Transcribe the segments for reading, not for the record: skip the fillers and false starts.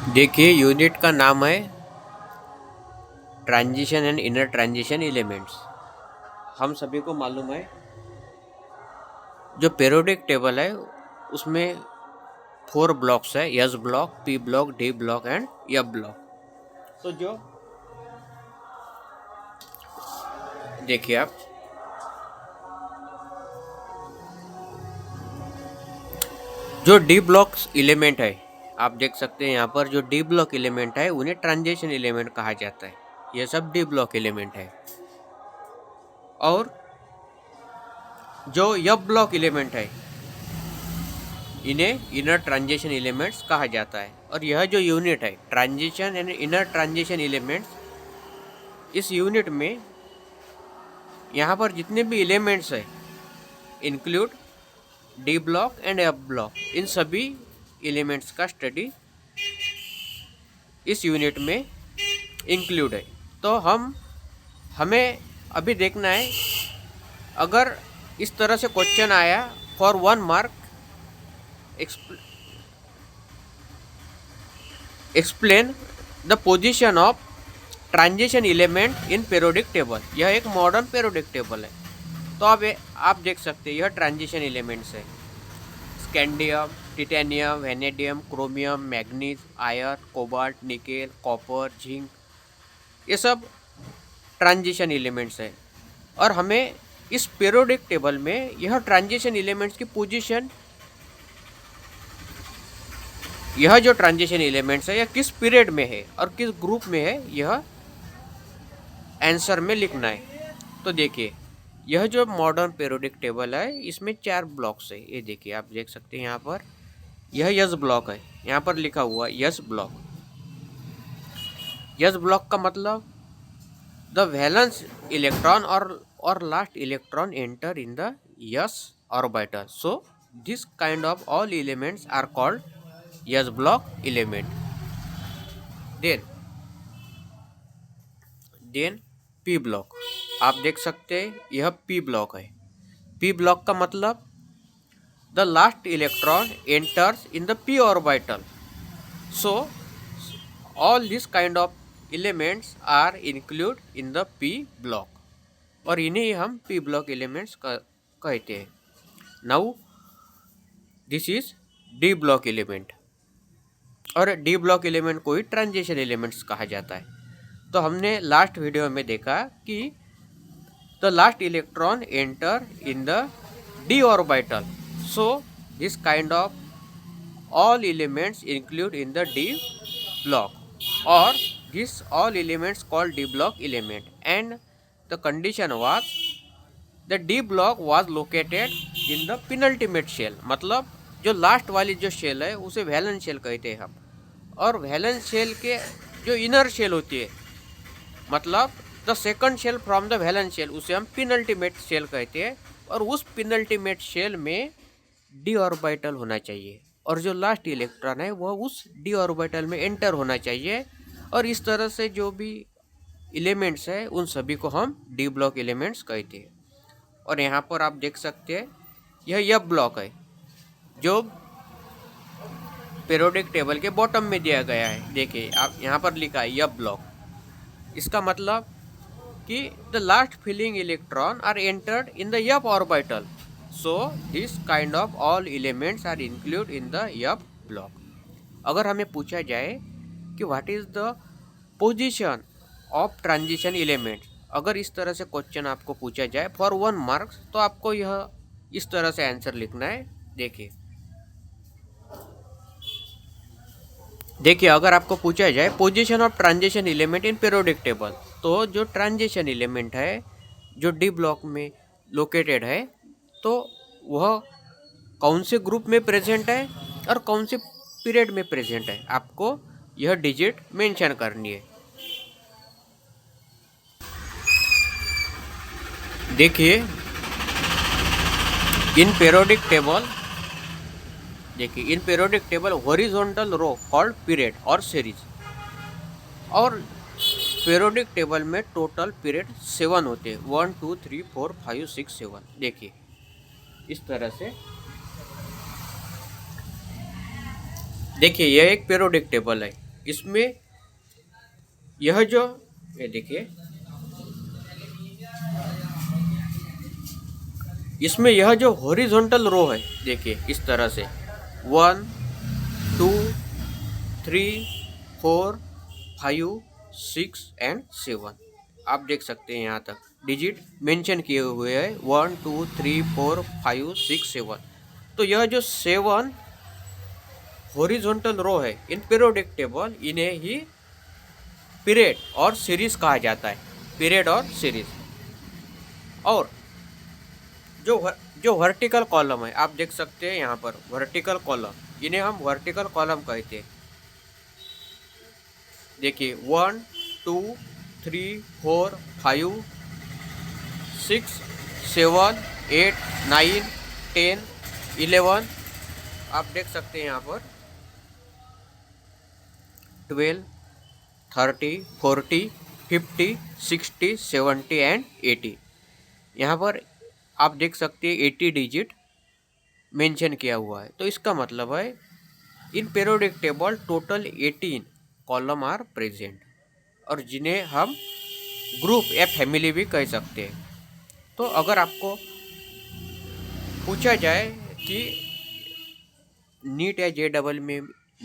देखिए यूनिट का नाम है transition and inner transition elements. हम सभी को मालूम है जो पीरियोडिक टेबल है उसमें 4 ब्लॉक्स है, S block, P block, D block and f block. तो जो देखिए आप जो डी ब्लॉक एलिमेंट है, आप देख सकते हैं यहाँ पर जो डी ब्लॉक एलिमेंट है उन्हें ट्रांजिशन एलिमेंट कहा जाता है। ये सब डी ब्लॉक एलिमेंट है। और जो एफ ब्लॉक एलिमेंट है इन्हें इनर ट्रांजिशन एलिमेंट्स कहा जाता है। और यह जो यूनिट है transition and inner transition elements, इस यूनिट में यहाँ पर जितने भी एलिमेंट्स है include d block and f block, इन सभी एलिमेंट्स का स्टडी इस यूनिट में इंक्लूड है। तो हमें अभी देखना है, अगर इस तरह से क्वेश्चन आया for 1 mark, explain the position of transition element in periodic table. यह एक मॉडर्न पीरियोडिक टेबल है। तो अब आप देख सकते हैं यह ट्रांजिशन एलिमेंट्स है। Scandium, titanium, vanadium, chromium, manganese, iron, cobalt, nickel, copper, zinc, ये सब ट्रांजिशन एलिमेंट्स है। और हमें इस पीरियोडिक टेबल में यह ट्रांजिशन एलिमेंट्स की पोजीशन, यह जो ट्रांजिशन एलिमेंट्स है यह किस पीरियड में है और किस ग्रुप में है, यह आंसर में लिखना है। तो देखिए यह जो मॉडर्न पीरियोडिक टेबल है इसमें 4 ब्लॉक्स है। ये देखिए आप देख सकते हैं यहाँ पर यह यस ब्लॉक है, यहाँ पर लिखा हुआ यस ब्लॉक। यस ब्लॉक का मतलब द वैलेंस इलेक्ट्रॉन और last electron enter in the s orbital. So this kind of all elements are called s block element. Then p block, आप देख सकते हैं यह पी ब्लॉक है। पी ब्लॉक का मतलब the last electron enters in the p orbital. So all this kind of elements are include in the p block और इन्हें हम पी ब्लॉक एलिमेंट्स कहते हैं। Now this is D block element, और D block element को ही transition elements कहा जाता है। तो हमने लास्ट वीडियो में देखा कि the last electron enter in the D orbital. So this kind of all elements included in the D block, or this all elements called D block element, and the condition was the D block was located in the penultimate shell। मतलब जो last वाली जो shell है उसे valence shell कहते हैं हम। और वैलेंस शेल के जो इनर शेल होती है, मतलब the second shell from the valence shell, उसे हम पिनल्टीमेट शेल कहते हैं। और उस पिनल्टीमेट शेल में डी ऑर्बिटल होना चाहिए और जो लास्ट इलेक्ट्रॉन है वह उस डी ऑर्बिटल में एंटर होना चाहिए। और इस तरह से जो भी एलिमेंट्स है उन सभी को हम डी ब्लॉक एलिमेंट्स कहते हैं। और यहाँ पर आप देख सकते हैं यह एफ ब्लॉक है जो पीरियोडिक टेबल के बॉटम में दिया गया है। देखिए आप यहाँ पर लिखा है एफ ब्लॉक। इसका मतलब कि the last filling electron are entered in the f orbital. So this kind of all elements are include in the f block. अगर हमें पूछा जाए कि what is the position of transition element, अगर इस तरह से क्वेश्चन आपको पूछा जाए फॉर 1 मार्क्स, तो आपको यह इस तरह से आंसर लिखना है। देखिए अगर आपको पूछा जाए position of transition element in periodic table, तो जो ट्रांजिशन एलिमेंट है जो डी ब्लॉक में लोकेटेड है, तो वह कौन से ग्रुप में प्रेजेंट है और कौन से पीरियड में प्रेजेंट है, आपको यह डिजिट मेंशन करनी है। देखिए इन पीरियोडिक टेबल, देखिए in periodic table horizontal row called period और सीरीज। और पीरियोडिक टेबल में टोटल पीरियड 7 होते हैं, 1 2 3 4 5 6 7। देखिए इस तरह से, देखिए यह एक पीरियोडिक टेबल है इसमें यह जो ये देखिए, इसमें यह जो हॉरिजॉन्टल रो है देखिए इस तरह से 1 2 3 4 5 6 एंड 7 आप देख सकते हैं। यहाँ तक डिजिट मेंशन किए हुए हैं 1 2 3 4 5 6 7। तो यह जो 7 हॉरिजॉन्टल रो है इन पीरियोडिक टेबल, इन्हें ही पीरियड और सीरीज कहा जाता है, पीरियड और सीरीज। और जो वर्टिकल कॉलम है आप देख सकते हैं यहाँ पर वर्टिकल कॉलम, इन्हें हम वर्टिकल कॉलम कहते हैं। देखिए 1 2 3 4 5 6 7 8 9 10 11 आप देख सकते हैं यहाँ पर 12 30 40 50 60 70 एंड 80। यहाँ पर आप देख सकते हैं 80 डिजिट मेंशन किया हुआ है। तो इसका मतलब है in periodic table total 18 column are present, और जिन्हें हम ग्रुप या फैमिली भी कह सकते हैं। तो अगर आपको पूछा जाए कि नीट या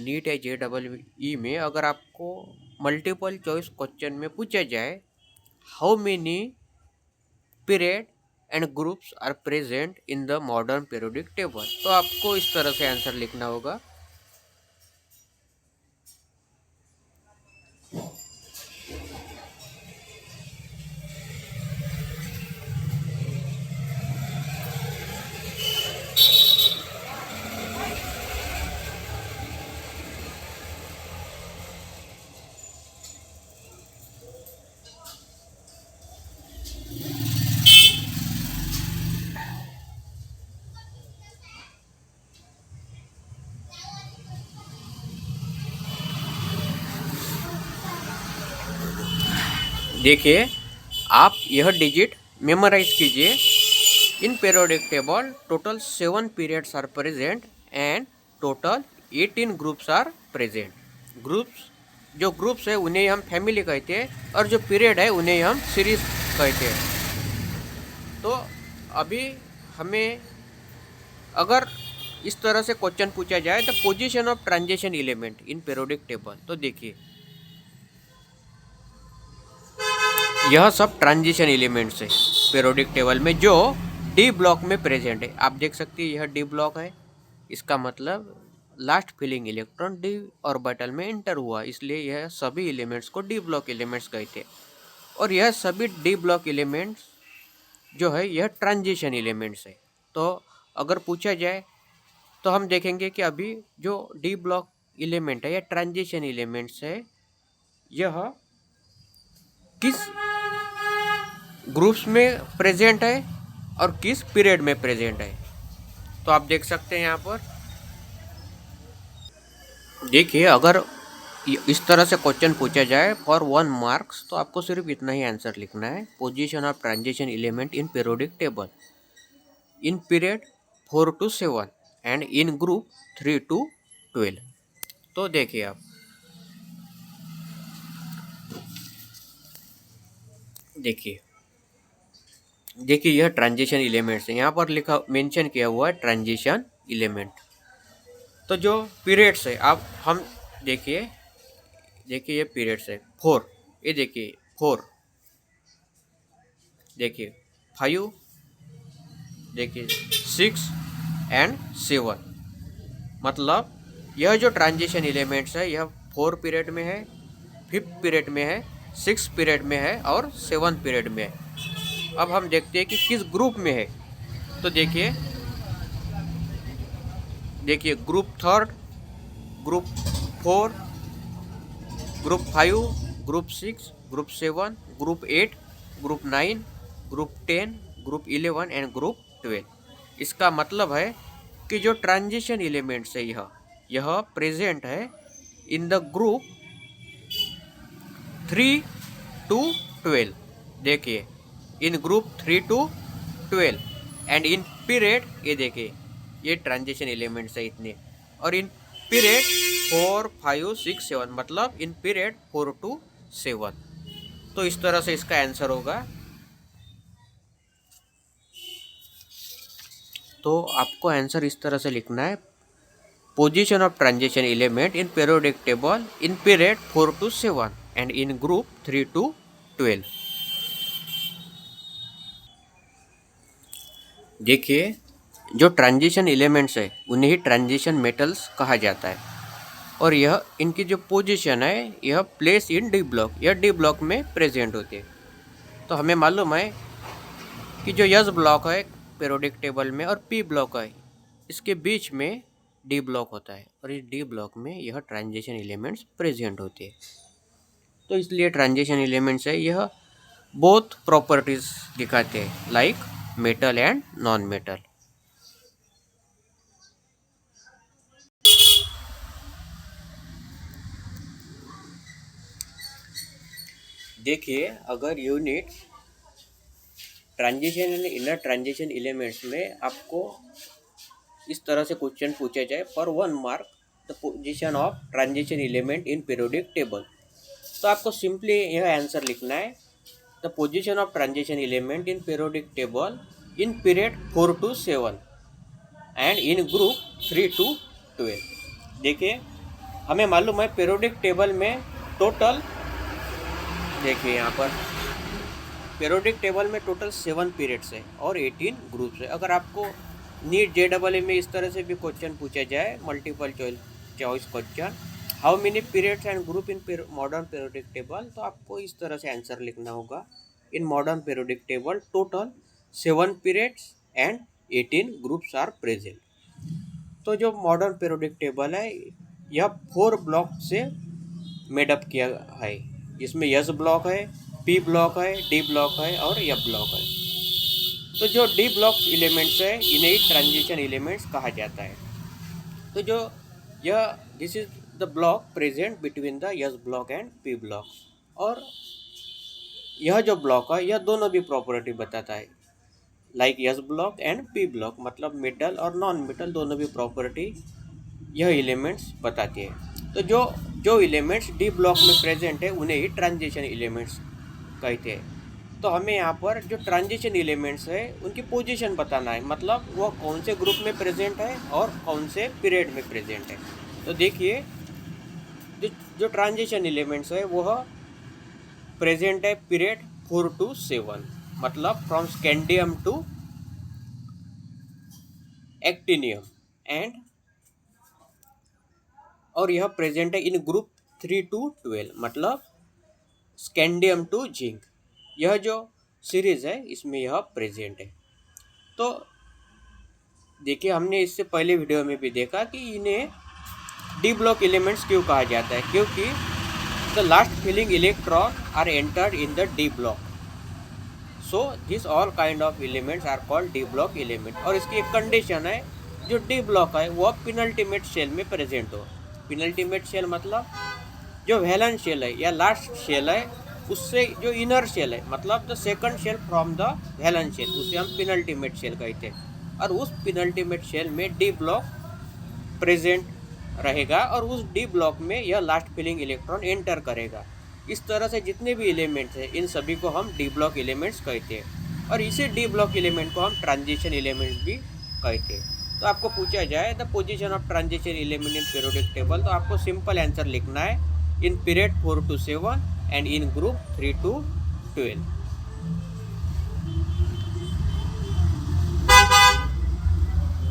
JEE में अगर आपको मल्टीपल चॉइस क्वेश्चन में पूछा जाए how many period and groups are present in the modern periodic table, तो आपको इस तरह से आंसर लिखना होगा। देखिए आप यह डिजिट मेमोराइज कीजिए। In periodic table total 7 periods are present and total 18 groups are present. जो ग्रुप्स है उन्हें हम फैमिली कहते हैं और जो पीरियड है उन्हें हम सीरीज कहते हैं। तो अभी हमें अगर इस तरह से क्वेश्चन पूछा जाए तो position of transition element in periodic table, तो देखिए यह सब ट्रांजिशन एलिमेंट्स है पीरियोडिक टेबल में जो डी ब्लॉक में प्रेजेंट है। आप देख सकते हैं यह डी ब्लॉक है, इसका मतलब last filling electron d orbital में एंटर हुआ, इसलिए यह सभी एलिमेंट्स को डी ब्लॉक एलिमेंट्स कहते हैं। और यह सभी डी ब्लॉक एलिमेंट्स जो है यह ट्रांजिशन एलिमेंट्स है। तो अगर पूछा जाए तो हम देखेंगे कि अभी जो डी ब्लॉक एलिमेंट है या ट्रांजिशन एलिमेंट्स है यह किस ग्रुप्स में प्रेजेंट है और किस पीरियड में प्रेजेंट है। तो आप देख सकते हैं यहाँ पर देखिए अगर इस तरह से क्वेश्चन पूछा जाए फॉर 1 मार्क्स तो आपको सिर्फ इतना ही आंसर लिखना है, position of transition element in periodic table in period 4 to 7 and in group 3 to 12। तो देखिए आप देखिए यह ट्रांजिशन एलिमेंट्स है, यहाँ पर लिखा मेंशन किया हुआ है ट्रांजिशन एलिमेंट। तो जो पीरियड्स है आप हम देखिए ये पीरियड्स है 4, ये देखिए 4, देखिए 5, देखिए 6 एंड 7। मतलब यह जो ट्रांजिशन एलिमेंट्स है यह 4 पीरियड में है, 5th पीरियड में है, 6th पीरियड में है और 7th पीरियड में है। अब हम देखते हैं कि किस ग्रुप में है। तो देखिए group 3, group 4, group 5, group 6, group 7, group 8, group 9, group 10, group 11 and group 12। इसका मतलब है कि जो ट्रांजिशन एलिमेंट्स है यह प्रेजेंट है इन द ग्रुप 3 to 12। देखिए in group 3 to 12 and in period ये देखिए ये ट्रांजिशन एलिमेंट्स है इतने, और इन पीरियड 4, 5, 6, 7 मतलब इन पीरियड 4 to 7। तो इस तरह से इसका आंसर होगा। तो आपको आंसर इस तरह से लिखना है, position of transition element in periodic table in period 4 to 7 and in group 3 to 12। देखिए, जो ट्रांजिशन एलिमेंट्स है उन्हें ही ट्रांजिशन मेटल्स कहा जाता है, और यह इनकी जो पोजीशन है यह प्लेस इन डी ब्लॉक, यह डी ब्लॉक में प्रेजेंट होते हैं। तो हमें मालूम है कि जो यस ब्लॉक है पीरियोडिक टेबल में और पी ब्लॉक है, इसके बीच में डी ब्लॉक होता है, और इस डी ब्लॉक में यह ट्रांजिशन एलिमेंट्स प्रेजेंट होते हैं। तो इसलिए ट्रांजिशन एलिमेंट्स है यह बोथ प्रॉपर्टीज दिखाते हैं, like metal and non metal. देखिए, अगर unit transition and inner transition elements में आपको इस तरह से क्वेश्चन पूछा जाए, for 1 mark the position of transition element in periodic table, तो आपको सिंपली यह आंसर लिखना है, the position of transition element in periodic table in period 4 to 7 and in group 3 to 12। देखिए, हमें मालूम है पीरियोडिक टेबल में टोटल, देखिए यहाँ पर पीरियोडिक टेबल में टोटल 7 पीरियड्स है और 18 ग्रुप्स है। अगर आपको नीट JEE में इस तरह से भी क्वेश्चन पूछा जाए, multiple choice question, how many periods and group in modern periodic table, तो आपको इस तरह से आंसर लिखना होगा, in modern periodic table total 7 periods and 18 groups are present. तो जो मॉडर्न पीरियोडिक टेबल है यह 4 ब्लॉक से मेडअप किया है, जिसमें यस ब्लॉक है, पी ब्लॉक है, डी ब्लॉक है और एफ ब्लॉक है। तो जो डी ब्लॉक एलिमेंट्स है इन्हें ही ट्रांजिशन एलिमेंट्स कहा जाता है। तो जो यह this is the block present between the yes block and P block, और यह जो ब्लॉक है यह दोनों भी प्रॉपर्टी बताता है, like yes block and P block, मतलब मेटल और नॉन मेटल दोनों भी प्रॉपर्टी यह एलिमेंट्स बताती है। तो जो जो एलिमेंट्स डी ब्लॉक में प्रेजेंट है उन्हें ही ट्रांजिशन एलिमेंट्स कहते हैं। तो हमें यहाँ पर जो ट्रांजिशन एलिमेंट्स है उनकी पोजीशन बताना है, मतलब वो कौन से ग्रुप में प्रेजेंट है और कौन से पीरियड में प्रेजेंट है। तो देखिए, जो ट्रांजिशन एलिमेंट्स है वह प्रेजेंट है पीरियड 4 to 7, मतलब from scandium to actinium, and और यह प्रेजेंट है इन ग्रुप 3 to 12, मतलब स्कैंडियम टू जिंक। यह जो सीरीज है इसमें यह प्रेजेंट है। तो देखिए, हमने इससे पहले वीडियो में भी देखा कि इन्हें डी ब्लॉक एलिमेंट्स क्यों कहा जाता है, क्योंकि the last filling electron are entered in the d block, so this all kind of elements are called d block element. और इसकी एक कंडीशन है, जो डी ब्लॉक है वह पिनल्टीमेट शेल में प्रेजेंट हो। पिनल्टीमेट शेल मतलब जो वैलेंस शेल है या लास्ट शेल है उससे जो इनर शेल है, मतलब the second shell from the valence shell, उसे हम पिनल्टीमेट शेल कहते हैं। और उस पिनल्टीमेट शेल में डी ब्लॉक प्रेजेंट रहेगा और उस डी ब्लॉक में यह लास्ट फिलिंग इलेक्ट्रॉन एंटर करेगा। इस तरह से जितने भी एलिमेंट्स हैं इन सभी को हम डी ब्लॉक एलिमेंट्स कहते हैं, और इसी डी ब्लॉक एलिमेंट को हम ट्रांजिशन एलिमेंट्स भी कहते हैं। तो आपको पूछा जाए the position of transition element in periodic table, तो आपको सिंपल आंसर लिखना है, in period 4 to 7 and in group 3 to 12।